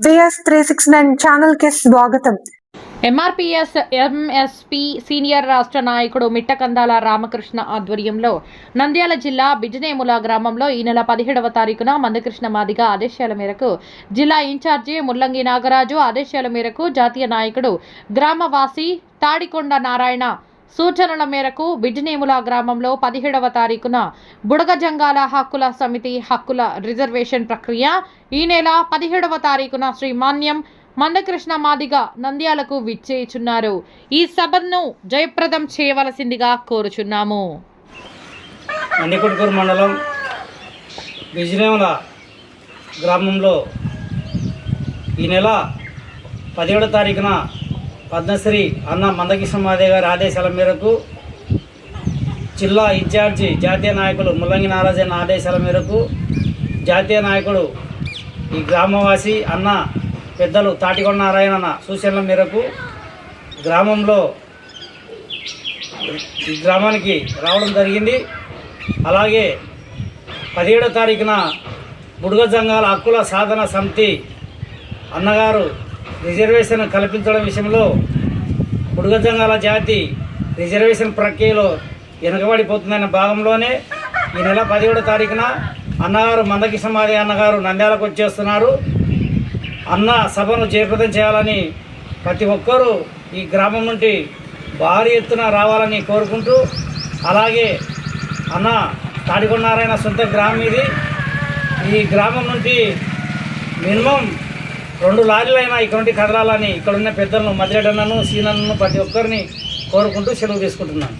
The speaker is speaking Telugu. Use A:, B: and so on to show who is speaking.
A: VS369 ఛానల్ కి స్వాగతం.
B: ఎంఆర్పీఎస్ ఎంఎస్పీ సీనియర్ రాష్ట్ర నాయకుడు మిట్టకందాల రామకృష్ణ ఆధ్వర్యంలో నంద్యాల జిల్లా బిజినేముల గ్రామంలో ఈ నెల 17వ తారీఖున మందకృష్ణ మాదిగ ఆదేశాల మేరకు జిల్లా ఇన్ఛార్జి ముల్లంగి నాగరాజు ఆదేశాల మేరకు జాతీయ నాయకుడు గ్రామవాసి తాడికొండ నారాయణ సూచనల మేరకు బిజినేముల గ్రామంలో 17వ తారీఖున బుడగ జంగాల హక్కుల సమితి హక్కుల రిజర్వేషన్ ప్రక్రియ ఈ నెల 17వ తారీఖున శ్రీ మాన్యం మందకృష్ణ మాదిగ నంద్యాలకు విచ్చేయుచున్నారు. ఈ సభను జయప్రదం చేయవలసిందిగా కోరుచున్నాము.
C: మండికొట్కూరు మండలం బిజినేముల గ్రామంలో ఈ నెల 17వ తారీఖున పద్మశ్రీ అన్న మందకృష్ణ మాదిగ గారి ఆదేశాల మేరకు జిల్లా ఇన్ఛార్జి జాతీయ నాయకులు ముల్లంగి నారాజన్న ఆదేశాల మేరకు జాతీయ నాయకుడు ఈ గ్రామవాసి అన్న పెద్దలు తాటికొండ నారాయణ సూచనల మేరకు ఈ గ్రామానికి రావడం జరిగింది. అలాగే 17వ తారీఖున బుడగ జంగాల హక్కుల సాధన సమితి అన్నగారు రిజర్వేషన్ కల్పించడం విషయంలో బుడగ జంగాల జాతి రిజర్వేషన్ ప్రక్రియలో వెనుకబడిపోతుందనే భాగంలోనే ఈ నెల 17వ తారీఖున అన్నగారు మందకృష్ణ మాదిగ అన్నగారు నంద్యాలకు వచ్చేస్తున్నారు. అన్న సభను జయప్రదం చేయాలని ప్రతి ఒక్కరూ ఈ గ్రామం నుండి భారీ ఎత్తున రావాలని కోరుకుంటూ, అలాగే అన్న తాడికొండ నారాయణ సొంత గ్రామం ఇది. ఈ గ్రామం నుండి మినిమం 2 లారీలైనా ఇక్కడ నుండి కదలాలని ఇక్కడ ఉన్న పెద్దలను మధ్యడన్నను సీనన్నను ప్రతి ఒక్కరిని కోరుకుంటూ సెలవు తీసుకుంటున్నాను.